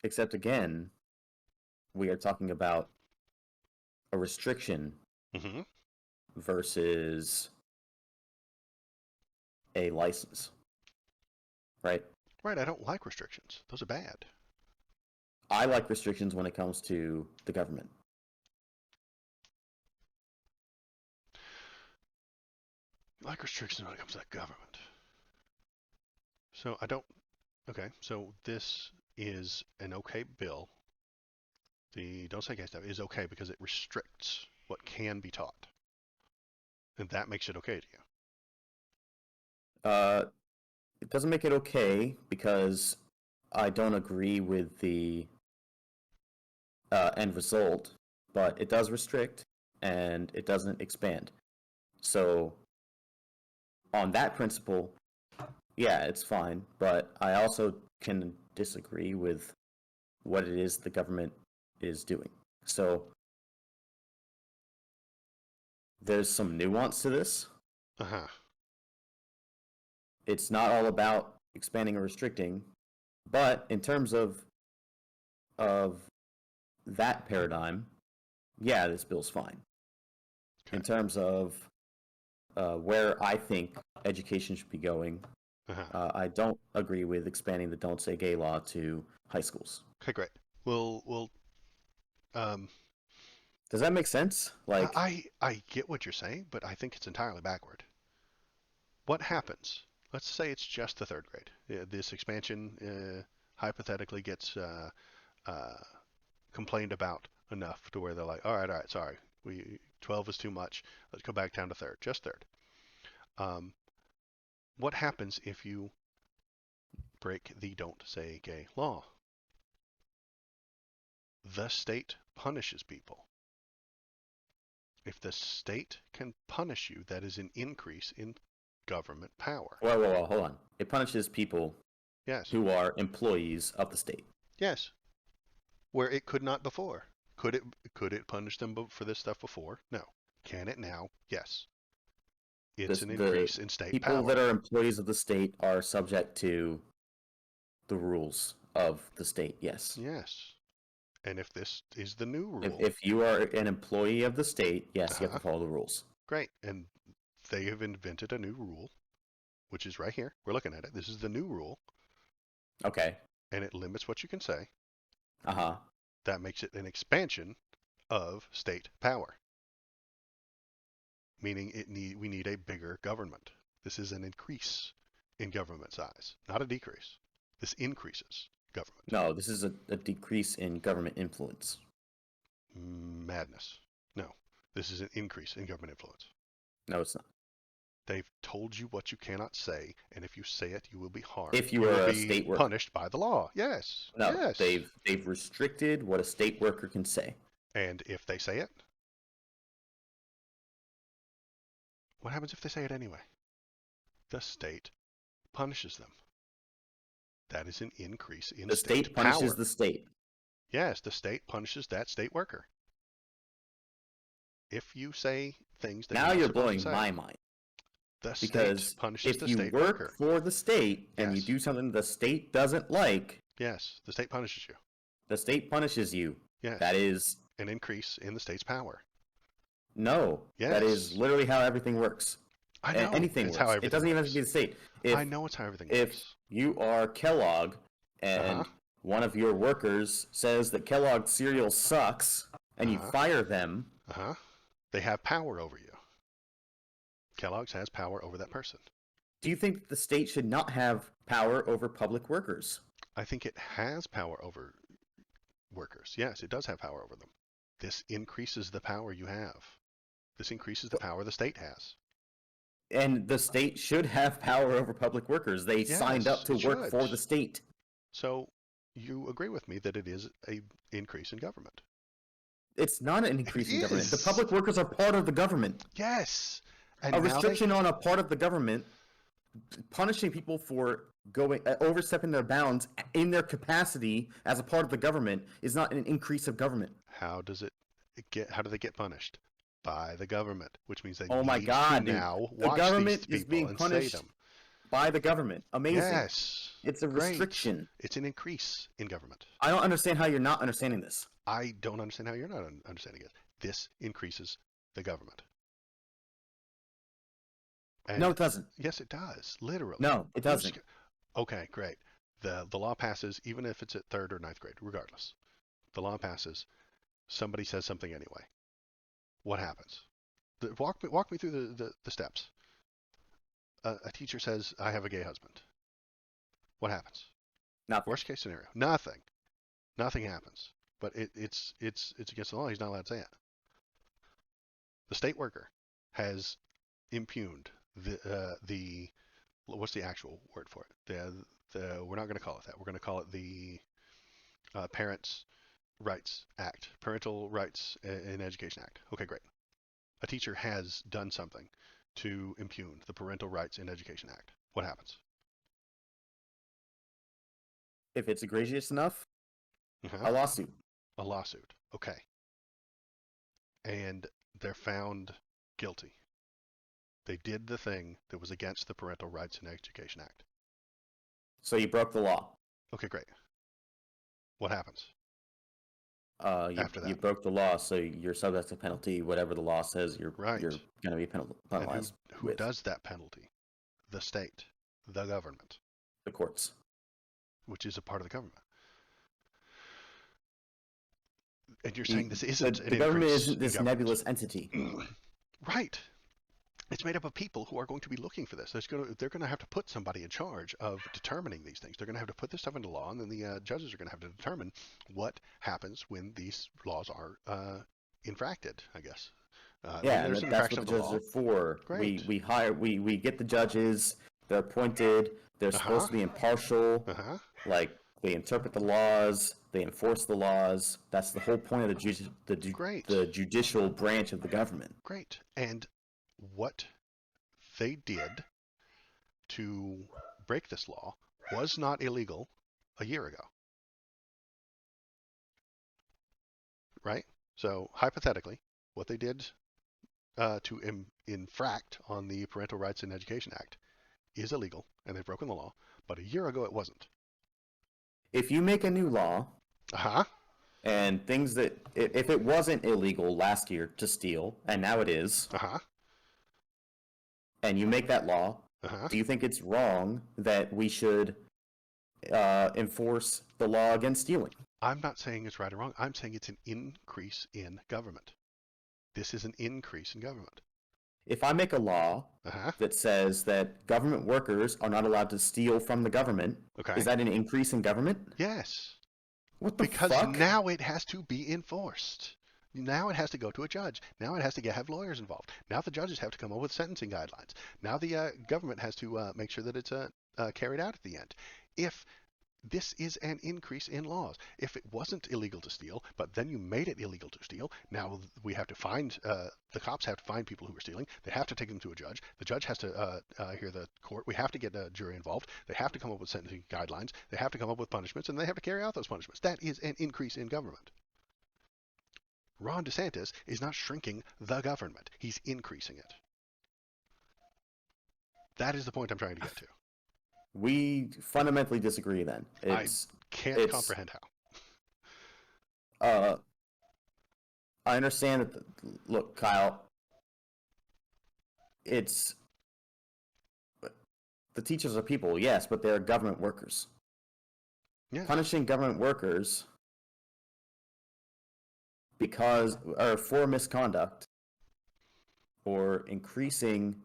Except again, we are talking about a restriction versus a license, right? Right, I don't like restrictions. Those are bad. I like restrictions when it comes to the government. I like restrictions when it comes to that government. So I don't... Okay, so this is an okay bill. The Don't Say Gay stuff is okay because it restricts what can be taught. And that makes it okay to you. It doesn't make it okay because I don't agree with the end result, but it does restrict and it doesn't expand. So, on that principle, yeah, it's fine, but I also can disagree with what it is the government is doing. So, there's some nuance to this. It's not all about expanding or restricting, but in terms of that paradigm, yeah, this bill's fine. Okay. In terms of where I think education should be going, I don't agree with expanding the Don't Say Gay law to high schools. Okay, great. We'll Does that make sense? Like, I get what you're saying, but I think it's entirely backward. What happens? Let's say it's just the third grade. This expansion hypothetically gets complained about enough to where they're like, all right, sorry, 12 is too much. Let's go back down to third, just third. What happens if you break the Don't Say Gay law? The state punishes people. If the state can punish you, that is an increase in government power. Whoa, hold on. It punishes people yes. who are employees of the state. Yes. Where it could not before. Could it punish them for this stuff before? No. Can it now? Yes. It's an increase in state power. People that are employees of the state are subject to the rules of the state, yes. Yes. And if this is the new rule... If you are an employee of the state, yes, you have to follow the rules. Great. And they have invented a new rule, which is right here. We're looking at it. This is the new rule. Okay. And it limits what you can say. Uh-huh. That makes it an expansion of state power. Meaning we need a bigger government. This is an increase in government size, not a decrease. This increases government. No, this is a decrease in government influence. Madness. No, this is an increase in government influence. No, it's not. They've told you what you cannot say, and if you say it, you will be harmed. If you are a state worker, punished by the law. Yes. No, yes. They've restricted what a state worker can say. And if they say it, what happens if they say it anyway? The state punishes them. That is an increase in the state punishes power. The state. Yes, the state punishes that state worker. If you say things that now you're blowing my mind. The state punishes the state worker. If you work for the state and you do something the state doesn't like, yes, the state punishes you. The state punishes you. Yes. That is an increase in the state's power. No. Yes. That is literally how everything works. I know. Anything works. It doesn't even have to be the state. I know it's how everything works. If you are Kellogg and one of your workers says that Kellogg's cereal sucks and you fire them, they have power over you. Kellogg's has power over that person. Do you think the state should not have power over public workers? I think it has power over workers. Yes, it does have power over them. This increases the power you have. This increases the power the state has. And the state should have power over public workers. They signed up to work for the state. So you agree with me that it is an increase in government? It's not an increase in government. The public workers are part of the government. Yes. And a restriction on a part of the government, punishing people for overstepping their bounds in their capacity as a part of the government is not an increase of government. How do they get punished? By the government, which means they now watch the government these is being punished by the government. Amazing. Yes. It's a Great. restriction. It's an increase in government. I don't understand how you're not understanding this. I don't understand how you're not understanding it. This increases the government. No, And it doesn't. yes, it does. Literally. No, it doesn't. Okay, great. The law passes, even if it's at third or ninth grade, regardless. The law passes. Somebody says something anyway. What happens? Walk me through the steps. A teacher says, I have a gay husband. What happens? Nothing. Worst case scenario. Nothing. Nothing happens. But it's against the law. He's not allowed to say it. The state worker has impugned the what's the actual word for it? We're not going to call it that. We're going to call it the Parents' Rights Act, Parental Rights in Education Act. Okay, great. A teacher has done something to impugn the Parental Rights in Education Act. What happens? If it's egregious enough, Uh-huh. a lawsuit. A lawsuit. Okay. And they're found guilty. They did the thing that was against the Parental Rights in Education Act. So you broke the law. Okay, great. What happens after You that? broke the law, so you're subject to penalty. Whatever the law says, you're Right. going to be And penalized. who with does that penalty? The state, the government, the courts. which is a part of the government. And you're saying this isn't an The government increase isn't this in government. nebulous entity. Right. It's made up of people who are going to be looking for this. They're going to have to put somebody in charge of determining these things. They're going to have to put this stuff into law, and then the judges are going to have to determine what happens when these laws are infracted, I guess. Yeah, there's and an that's what infraction the of the judges law. are for. Great. We get the judges. They're appointed. They're supposed Uh-huh. to be impartial. Uh-huh. Like they interpret the laws. They enforce the laws. That's the whole point of Great. the judicial branch of the government. Great. And what they did to break this law was not illegal a year ago. Right? So hypothetically, what they did to infract on the Parental Rights in Education Act is illegal, and they've broken the law. But a year ago, it wasn't. If you make a new law Uh-huh. and things that if it wasn't illegal last year to steal and now it is, Uh-huh. and you make that law, Uh-huh. do you think it's wrong that we should enforce the law against stealing? I'm not saying it's right or wrong. I'm saying it's an increase in government. This is an increase in government. If I make a law Uh-huh. that says that government workers are not allowed to steal from the government, Okay. is that an increase in government? Yes. What the Because fuck? now it has to be enforced. Now it has to go to a judge. Now it has to have lawyers involved. Now the judges have to come up with sentencing guidelines. Now the government has to make sure that it's carried out at the end. If this is an increase in laws. If it wasn't illegal to steal, but then you made it illegal to steal, now we have to find, the cops have to find people who are stealing. They have to take them to a judge. The judge has to hear the court. We have to get a jury involved. They have to come up with sentencing guidelines. They have to come up with punishments, and they have to carry out those punishments. That is an increase in government. Ron DeSantis is not shrinking the government. He's increasing it. That is the point I'm trying to get to. We fundamentally disagree then. I can't comprehend how. I understand that, look, Kyle, it's, the teachers are people, yes, but they're government workers. Yes. Punishing government workers for misconduct or increasing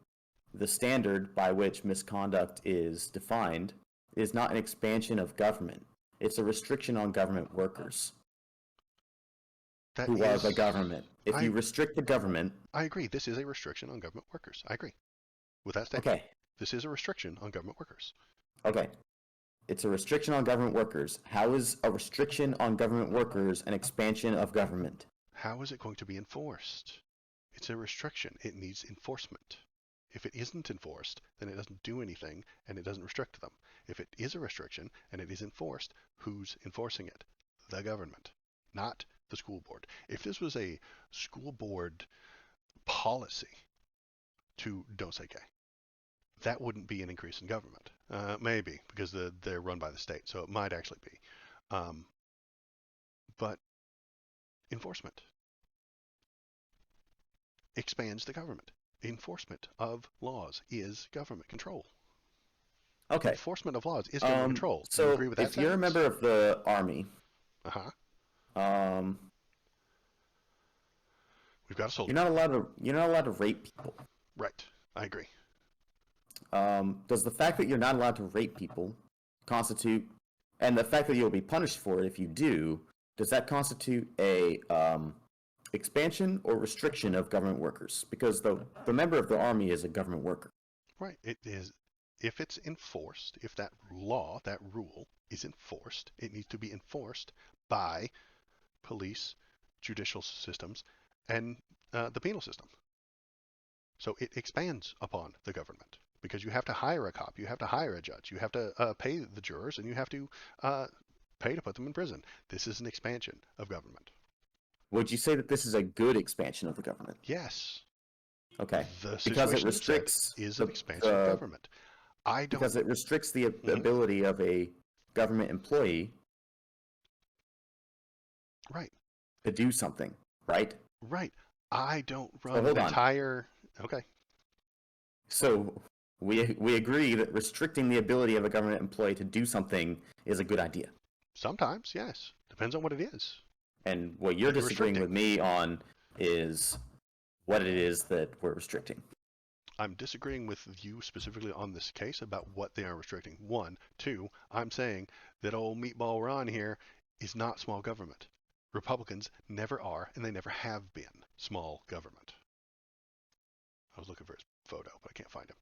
the standard by which misconduct is defined is not an expansion of government. It's a restriction on government workers who are the government. If you restrict the government... I agree. This is a restriction on government workers. I agree with that statement. Okay. This is a restriction on government workers. Okay. It's a restriction on government workers. How is a restriction on government workers an expansion of government? How is it going to be enforced? It's a restriction. It needs enforcement. If it isn't enforced, then it doesn't do anything and it doesn't restrict them. If it is a restriction and it is enforced, who's enforcing it? The government, not the school board. If this was a school board policy to don't say gay, that wouldn't be an increase in government. Maybe, because they're run by the state, so it might actually be. But enforcement expands the government. Enforcement of laws is government control. Okay. Enforcement of laws is government control. Do you So agree with that if you're a sentence? member of the army, Uh-huh. um, We've got a you're soldier. not allowed to rape people. Right. I agree. Does the fact that you're not allowed to rape people constitute, and the fact that you'll be punished for it if you do, does that constitute a expansion or restriction of government workers? Because the member of the army is a government worker. Right. It is, if it's enforced, if that law, that rule is enforced, it needs to be enforced by police, judicial systems, and the penal system. So it expands upon the government because you have to hire a cop, you have to hire a judge, you have to pay the jurors, and you have to pay to put them in prison. This is an expansion of government. Would you say that this is a good expansion of the government? Yes. Okay. The Because it situation you've said restricts is an expansion of government. I don't. because it restricts the ability of a government employee Right. to do something, right? Right. I don't So run hold an on. entire. Okay. So we agree that restricting the ability of a government employee to do something is a good idea. Sometimes, yes. Depends on what it is. And what you're disagreeing with me on is what it is that we're restricting. I'm disagreeing with you specifically on this case about what they are restricting. One. Two, I'm saying that old meatball Ron here is not small government. Republicans never are, and they never have been small government. I was looking for his photo, but I can't find him.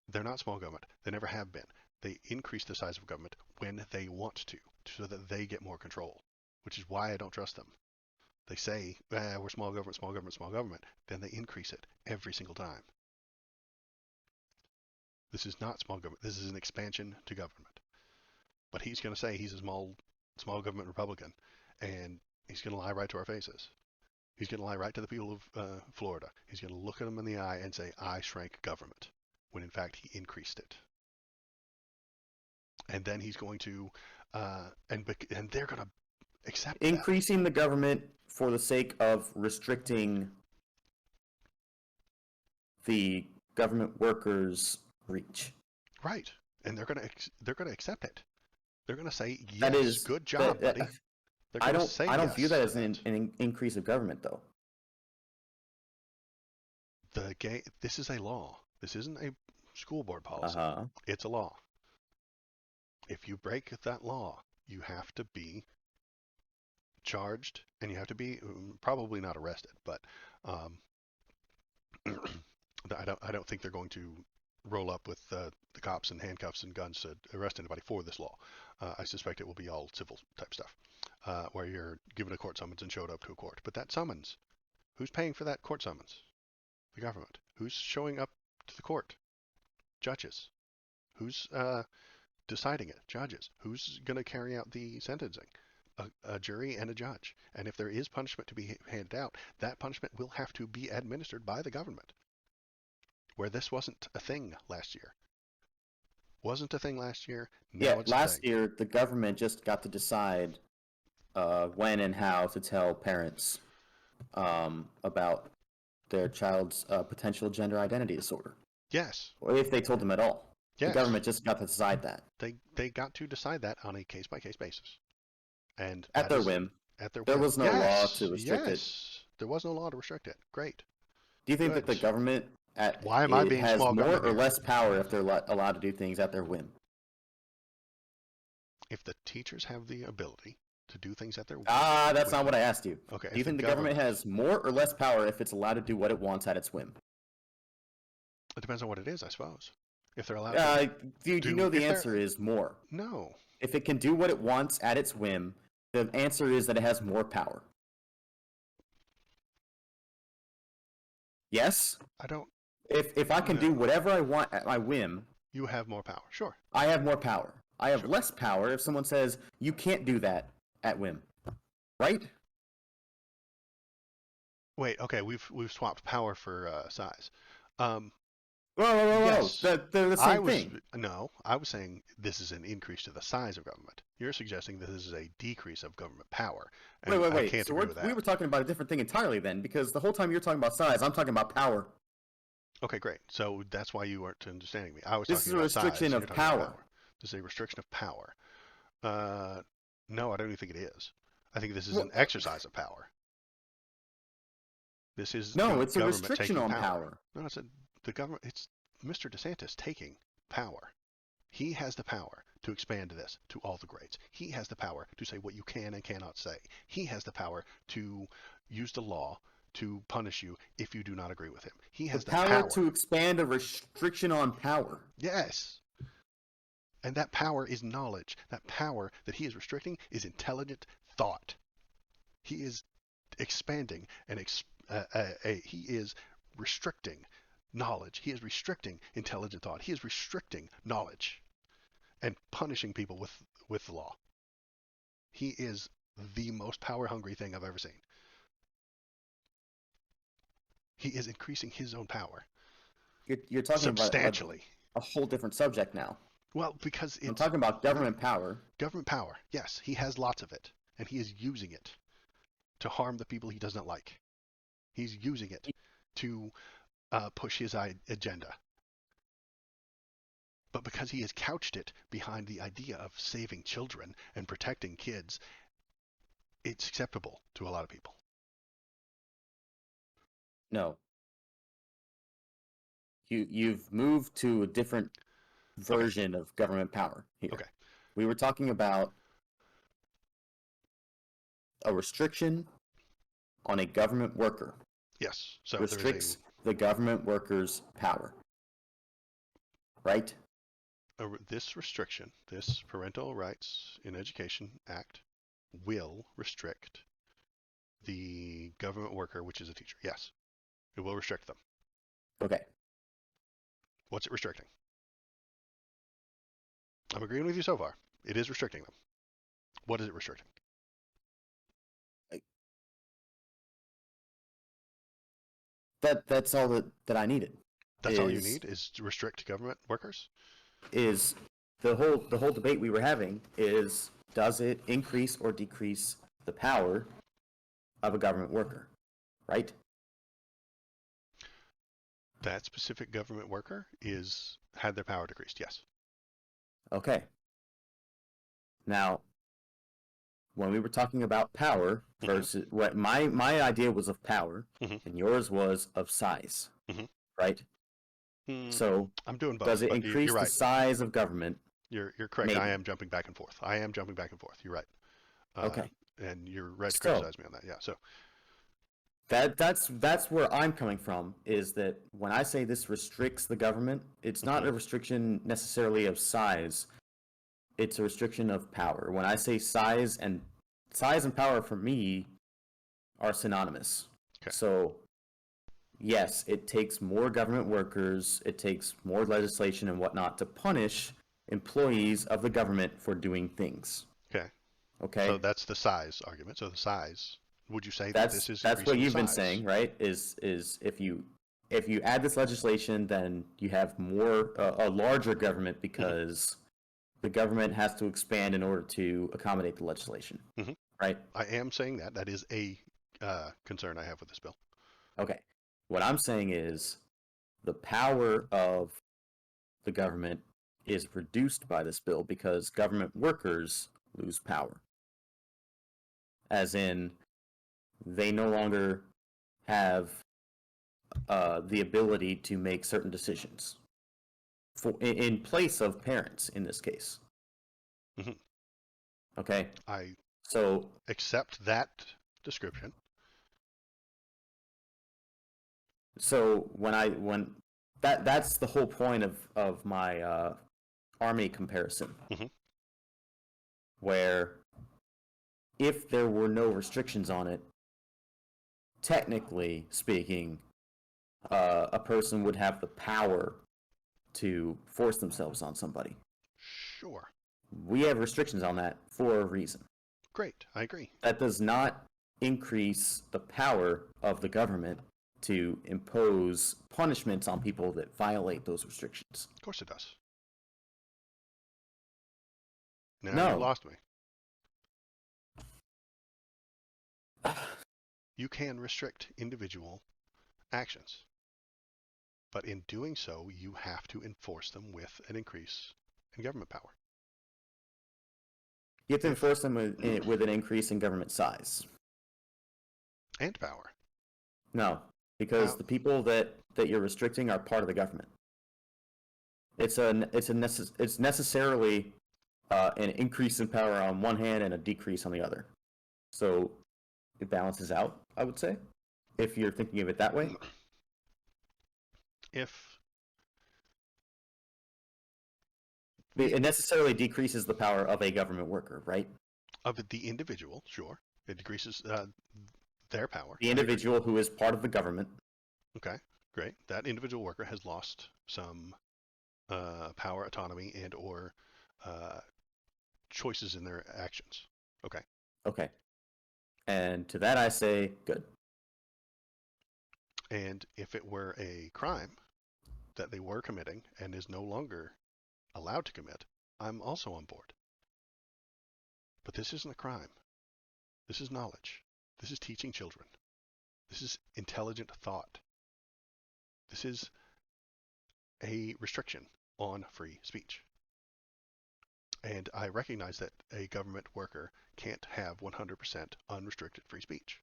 They're not small government. They never have been. They increase the size of government when they want to, so that they get more control, which is why I don't trust them. They say, we're small government, small government, small government. Then they increase it every single time. This is not small government. This is an expansion to government. But he's going to say he's a small government Republican, and he's going to lie right to our faces. He's going to lie right to the people of Florida. He's going to look at them in the eye and say, I shrank government, when in fact he increased it. And then he's going to, and they're going to accept increasing the government for the sake of restricting the government workers' reach. Right, and they're going to accept it. They're going to say, yes, that is, good job, buddy. I don't view that as an increase of government, though. This is a law. This isn't a school board policy. It's a law. If you break that law, you have to be charged, and you have to be probably not arrested, but I don't think they're going to roll up with the cops and handcuffs and guns to arrest anybody for this law. I suspect it will be all civil type stuff, where you're given a court summons and showed up to a court. But that summons, who's paying for that court summons? The government. Who's showing up to the court? Judges. Who's deciding it? Judges. Who's going to carry out the sentencing? A jury and a judge. And if there is punishment to be handed out, that punishment will have to be administered by the government. Where this wasn't a thing last year. Wasn't a thing last year. Now it's last year the government just got to decide when and how to tell parents about their child's potential gender identity disorder. Yes. Or if they told them at all. Yes. The government just got to decide that. They got to decide that on a case-by-case basis. And at their whim. There was no law to restrict it. There was no law to restrict it. Great. Do you think that the government Why am I being has small more or government less power if they're allowed to do things at their whim? If the teachers have the ability to do things at their whim. That's not what I asked you. Okay. Do you think the government has more or less power if it's allowed to do what it wants at its whim? It depends on what it is, I suppose. If they're allowed to. You know the answer is more. No. If it can do what it wants at its whim, the answer is that it has more power. Yes? I don't. If I can do whatever I want at my whim, you have more power. Sure. I have more power. I have less power if someone says you can't do that at whim. Right? Wait, okay, we've swapped power for size. Whoa. Yes. They're the same thing. No, I was saying this is an increase to the size of government. You're suggesting that this is a decrease of government power, and I Wait. can't So agree with we that. were talking about a different thing entirely then, because the whole time you're talking about size, I'm talking about power. Okay, great. So that's why you weren't understanding me. I was This talking is a about size. restriction You're of talking about power. power. This is a restriction of power. Uh, no, I don't even think it is. I think this is an Well, exercise of power. This is no, it's a government restriction taking on power. power. No, it's the government. It's Mr. DeSantis taking power. He has the power to expand this to all the grades. He has the power to say what you can and cannot say. He has the power to use the law to punish you if you do not agree with him. He The has the power power. to expand a restriction on power. Yes. And that power is knowledge. That power that he is restricting is intelligent thought. He is expanding and he is restricting knowledge. He is restricting intelligent thought. He is restricting knowledge and punishing people with the law. He is the most power hungry thing I've ever seen. He is increasing his own power You're talking about substantially. a whole different subject now. Well, because I'm it's talking about government power. government power. Yes, he has lots of it, and he is using it to harm the people he does not like. He's using it to push his agenda. But because he has couched it behind the idea of saving children and protecting kids, it's acceptable to a lot of people. No. You've moved to a different version of government power here. Okay. We were talking about a restriction on a government worker. Yes. So Restricts the government worker's power. Right? this restriction, this Parental Rights in Education Act, will restrict the government worker, which is a teacher. Yes, it will restrict them. Okay. What's it restricting? I'm agreeing with you so far. It is restricting them. What is it restricting? That's all that I needed. That's all you need is to restrict government workers? Is the whole debate we were having is, does it increase or decrease the power of a government worker, right? That specific government worker had their power decreased, yes. Okay. Now, when we were talking about power versus what my idea was of power, and yours was of size, right? So I'm doing both. does it but increase you're right. the size of government? You're correct. Maybe. I am jumping back and forth. You're right. Okay. And you're right to So, criticize me on that. Yeah. So that's where I'm coming from, is that when I say this restricts the government, it's not a restriction necessarily of size. It's a restriction of power. When I say size and power for me are synonymous. Okay. So yes, it takes more government workers, it takes more legislation and whatnot to punish employees of the government for doing things. Okay. Okay. So that's the size argument. So the size. Would you say that this is that's what increasing you've been size? saying, right? Is if you add this legislation, then you have a larger government because the government has to expand in order to accommodate the legislation, right? I am saying that. That is a concern I have with this bill. Okay. What I'm saying is the power of the government is reduced by this bill because government workers lose power. As in, they no longer have the ability to make certain decisions in place of parents in this case. Okay. I So accept that description. So that's the whole point of my army comparison, where if there were no restrictions on it, technically speaking, a person would have the power to force themselves on somebody. Sure. We have restrictions on that for a reason. Great, I agree. That does not increase the power of the government. to impose punishments on people that violate those restrictions. Of course it does. Now you No. lost me. You can restrict individual actions, but in doing so, you have to enforce them with an increase in government power. You have to enforce them with an increase in government size. And power. No, because the people that you're restricting are part of the government. It's necessarily an increase in power on one hand and a decrease on the other. So it balances out, I would say, if you're thinking of it that way. It necessarily decreases the power of a government worker, right? Of the individual, sure. It decreases their power. The individual who is part of the government. Okay, great. That individual worker has lost some power, autonomy, and or choices in their actions. Okay. Okay. And to that I say, good. And if it were a crime that they were committing and is no longer allowed to commit, I'm also on board. But this isn't a crime. This is knowledge. This is teaching children. This is intelligent thought. This is a restriction on free speech. And I recognize that a government worker can't have 100% unrestricted free speech.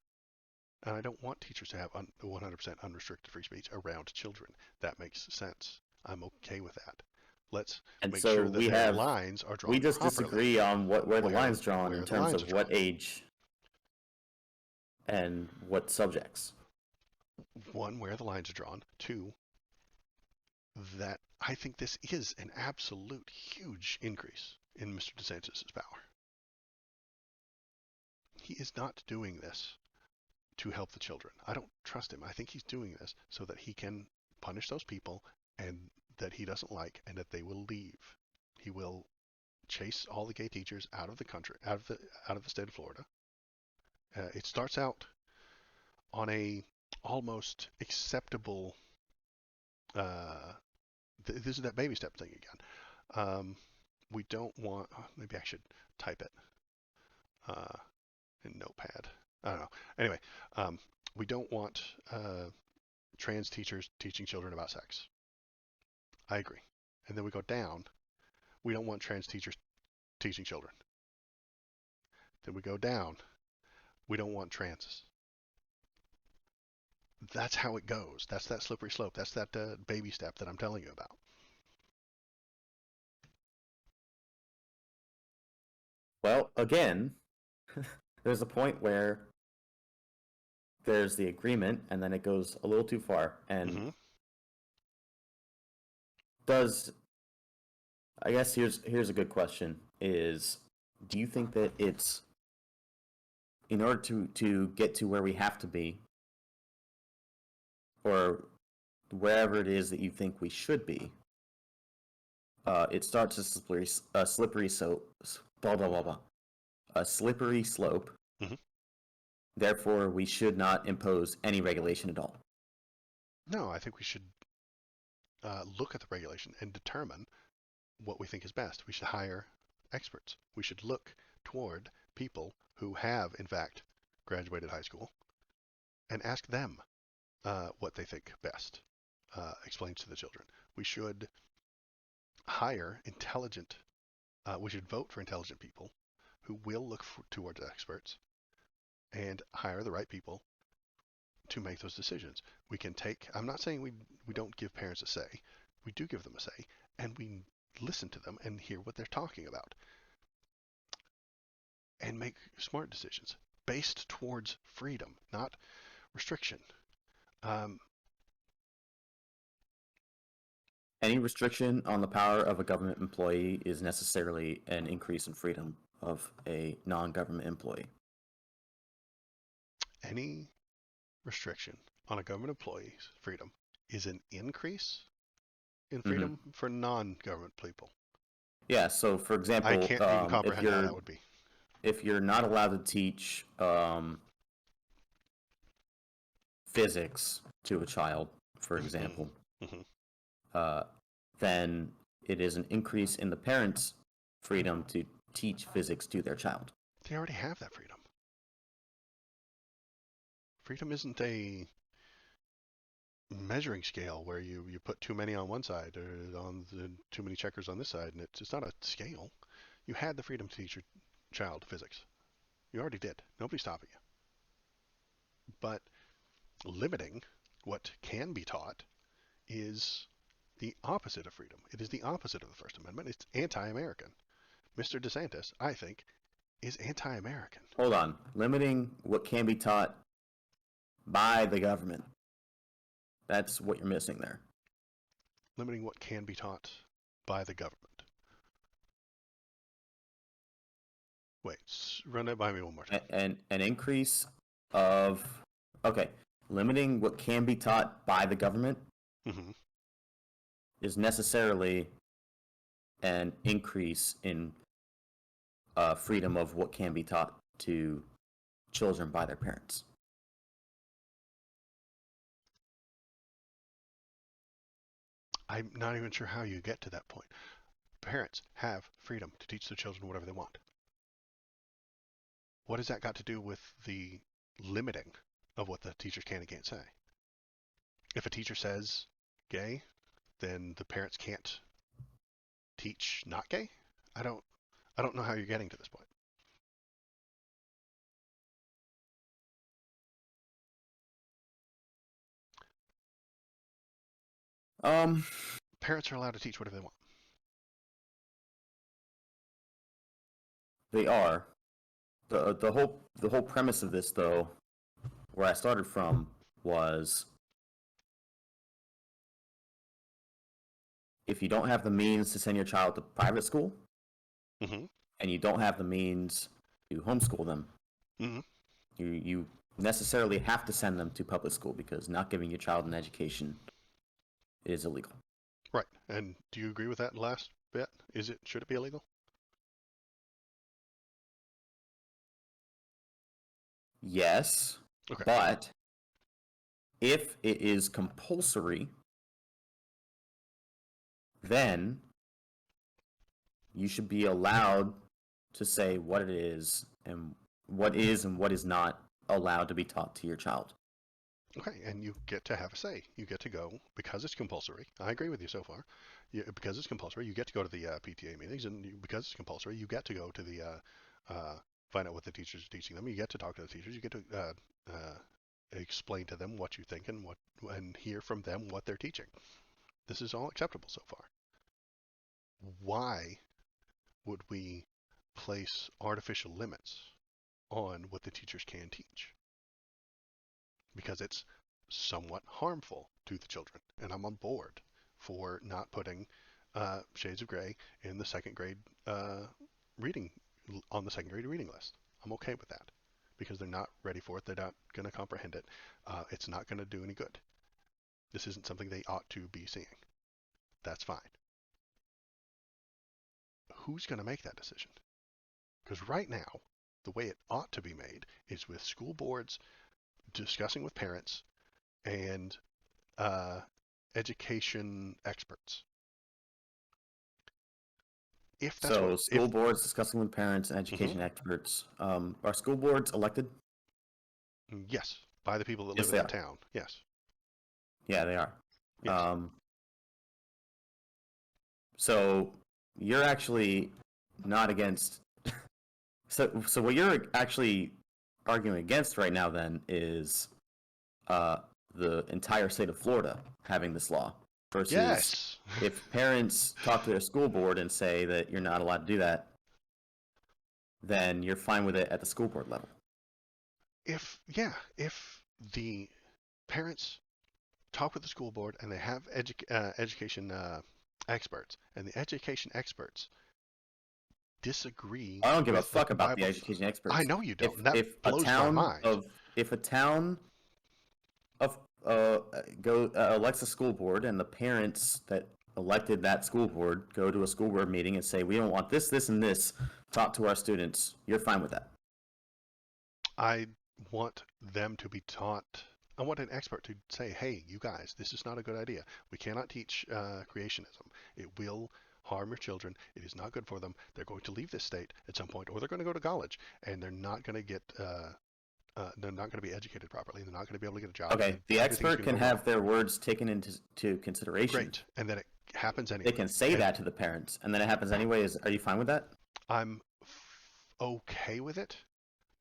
And I don't want teachers to have 100% unrestricted free speech around children. That makes sense. I'm okay with that. Let's make sure that their lines are drawn properly. We just disagree on where the line's drawn in terms of what age and what subjects. One, where the lines are drawn. Two, that I think this is an absolute huge increase in Mr. DeSantis' power. He is not doing this to help the children. I don't trust him. I think he's doing this so that he can punish those people and that he doesn't like, and that they will leave. He will chase all the gay teachers out of the country, out of the state of Florida. It starts out on a almost acceptable. This is that baby step thing again. We don't want. Maybe I should type it in Notepad. I don't know. Anyway, we don't want trans teachers teaching children about sex. I agree. And then we go down. We don't want trans teachers teaching children. Then we go down. We don't want transes. That's how it goes. That's that slippery slope. That's that baby step that I'm telling you about. Well, again, there's a point where there's the agreement, and then it goes a little too far. And I guess here's a good question: is do you think that it's in order to get to where we have to be, or wherever it is that you think we should be, it starts a slippery slope. A slippery slope. Therefore, we should not impose any regulation at all. No, I think we should look at the regulation and determine what we think is best. We should hire experts. We should look toward people who have, in fact, graduated high school and ask them what they think best explains to the children. We should hire intelligent, we should vote for intelligent people who will look towards experts and hire the right people to make those decisions. We can take, I'm not saying we don't give parents a say. We do give them a say, and we listen to them and hear what they're talking about and make smart decisions based towards freedom, not restriction. Any restriction on the power of a government employee is necessarily an increase in freedom of a non-government employee. Any restriction on a government employee's freedom is an increase in freedom for non-government people. Yeah, so for example, I can't even comprehend how that would be. If you're not allowed to teach physics to a child, for example, Mm-hmm. then it is an increase in the parents' freedom to teach physics to their child. They already have that freedom. Freedom isn't a measuring scale where you put too many on one side or too many checkers on this side, and it's not a scale. You had the freedom to teach your child physics. You already did. Nobody's stopping you. But limiting what can be taught is the opposite of freedom. It is the opposite of the First Amendment. It's anti-American. Mr. DeSantis, I think, is anti-American. Hold on. Limiting what can be taught by the government. That's what you're missing there. Limiting what can be taught by the government. Wait, run that by me one more time. An increase of, okay, limiting what can be taught by the government Mm-hmm. is necessarily an increase in freedom of what can be taught to children by their parents. I'm not even sure how you get to that point. Parents have freedom to teach their children whatever they want. What has that got to do with the limiting of what the teachers can and can't say? If a teacher says gay, then the parents can't teach not gay? I don't know how you're getting to this point. Parents are allowed to teach whatever they want. They are. The whole premise of this, though, where I started from, was if you don't have the means to send your child to private school, Mm-hmm. and you don't have the means to homeschool them, Mm-hmm. you necessarily have to send them to public school because not giving your child an education is illegal. Right. And do you agree with that last bit? Should it be illegal? Yes, Okay. but if it is compulsory, then you should be allowed to say what it is and what is not allowed to be taught to your child. Okay, and you get to have a say. You get to go because it's compulsory. I agree with you so far. Because it's compulsory, you get to go to the PTA meetings, and because it's compulsory, you get to go to the find out what the teachers are teaching them. You get to talk to the teachers. You get to explain to them what you think and hear from them what they're teaching. This is all acceptable so far. Why would we place artificial limits on what the teachers can teach? Because it's somewhat harmful to the children. And I'm on board for not putting Shades of Grey in the second grade reading on the second grade reading list. I'm okay with that because they're not ready for it. They're not going to comprehend it. It's not going to do any good. This isn't something they ought to be seeing. That's fine. Who's going to make that decision? Because right now, the way it ought to be made is with school boards discussing with parents and education experts. If that's So what, school boards discussing with parents and education experts. Are school boards elected? Yes, by the people that Yes, live they in that are. town. Yes. Yeah, they are. Yes. So you're actually not against. So what you're actually arguing against right now then is the entire state of Florida having this law versus Yes. if parents talk to their school board and say that you're not allowed to do that, then you're fine with it at the school board level. If the parents talk with the school board and they have education experts, and the education experts disagree I don't give a with fuck the about the Bible. education experts. I know you don't. If And that if a blows my town mind. of if a town of elects a school board and the parents that elected that school board go to a school board meeting and say we don't want this, this, and this taught to our students, you're fine with that. I want them to be taught I want an expert to say, hey, you guys, this is not a good idea. We cannot teach creationism. It will harm your children. It is not good for them. They're going to leave this state at some point, or they're going to go to college, and they're not going to get, they're not going to be educated properly. They're not going to be able to get a job. Okay, the Everything's expert going to can go wrong. have their words taken into consideration. Great, and then it happens They anyway. can say And that to the parents, and then it happens anyway. Are you fine with that? I'm okay with it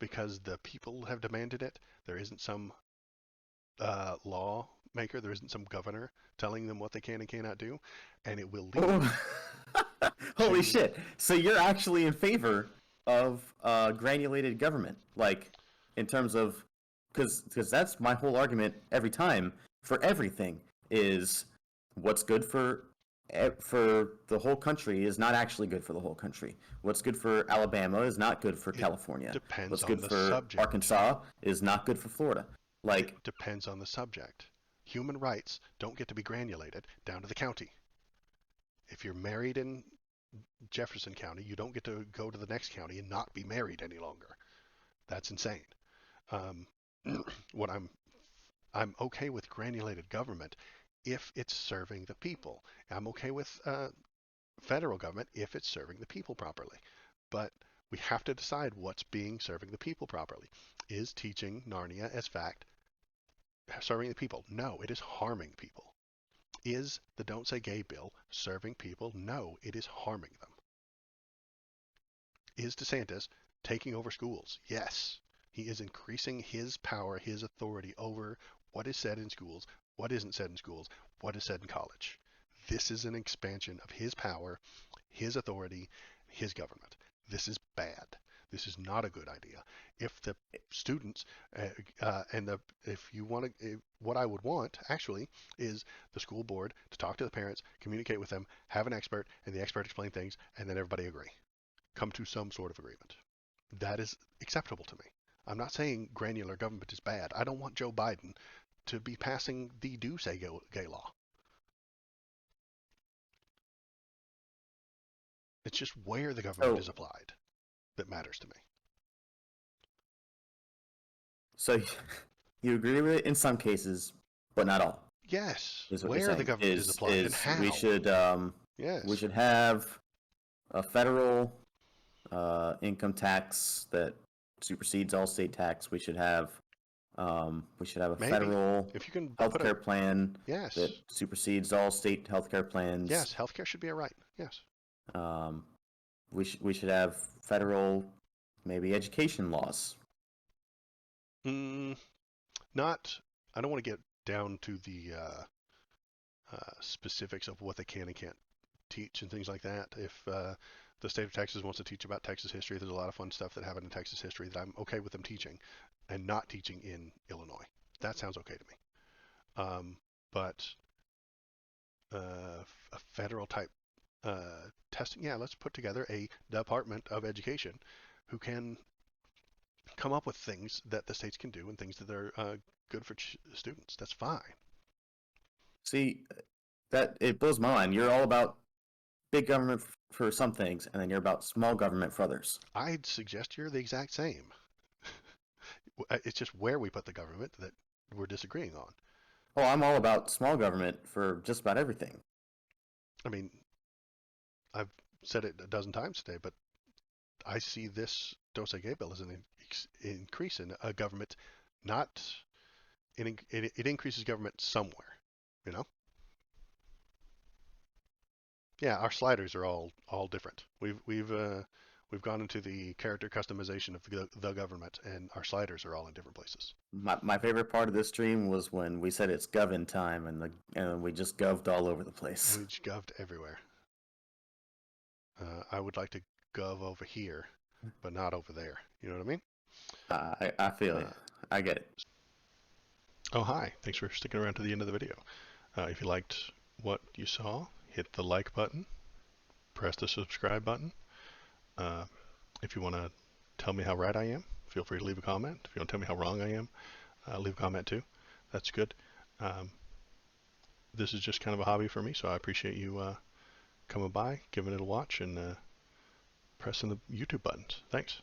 because the people have demanded it. There isn't some lawmaker, there isn't some governor telling them what they can and cannot do, and it will lead Oh. Holy to shit! So you're actually in favor of granulated government, like in terms of, because that's my whole argument every time for everything is what's good for the whole country is not actually good for the whole country. What's good for Alabama is not good for it California. depends What's on good the for subject. Arkansas is not good for Florida. It Like, depends on the subject. Human rights don't get to be granulated down to the county. If you're married in Jefferson County, you don't get to go to the next county and not be married any longer. That's insane. Um, what I'm okay with granulated government if it's serving the people. I'm okay with federal government if it's serving the people properly. But we have to decide what's being serving the people properly. Is teaching Narnia as fact serving the people? No, it is harming people. Is the Don't Say Gay bill serving people? No, it is harming them. Is DeSantis taking over schools? Yes. He is increasing his power, his authority over what is said in schools, what isn't said in schools, what is said in college. This is an expansion of his power, his authority, his government. This is bad. This is not a good idea. If the students if you want to, what I would want actually is the school board to talk to the parents, communicate with them, have an expert, and the expert explain things, and then everybody agree, come to some sort of agreement. That is acceptable to me. I'm not saying granular government is bad. I don't want Joe Biden to be passing the Do Say Gay law. It's just where the government so is applied that matters to me. so you agree with it in some cases, but not all. Yes, Is what you're where the saying. government is applied and We how. should we Yes. should have a federal income tax that supersedes all state tax. We should have a Maybe. federal If you can put a healthcare plan that yes. supersedes all state healthcare plans. Yes, healthcare should be a right. Yes. Um, we should have federal maybe education laws. Mm, not. I don't want to get down to the specifics of what they can and can't teach and things like that. If the state of Texas wants to teach about Texas history, there's a lot of fun stuff that happened in Texas history that I'm okay with them teaching, and not teaching in Illinois. That sounds okay to me. But a federal type testing, yeah, let's put together a Department of Education who can come up with things that the states can do and things that are good for students. That's fine. See, that it blows my mind. You're all about big government for some things, and then you're about small government for others. I'd suggest you're the exact same. It's just where we put the government that we're disagreeing on. Oh, I'm all about small government for just about everything. I mean, I've said it a dozen times today, but I see this Don't Say Gay bill as an increase in a government, not it increases government somewhere, you know? Yeah, our sliders are all different. We've gone into the character customization of the government, and our sliders are all in different places. My favorite part of this stream was when we said it's govin time, and we just goved all over the place. We goved everywhere. I would like to gov over here, but not over there. You know what I mean? I feel you. I get it. Oh, hi. Thanks for sticking around to the end of the video. If you liked what you saw, hit the like button, press the subscribe button. If you want to tell me how right I am, feel free to leave a comment. If you want to tell me how wrong I am, leave a comment too. That's good. This is just kind of a hobby for me, so I appreciate you coming by, giving it a watch, and pressing the YouTube buttons. Thanks.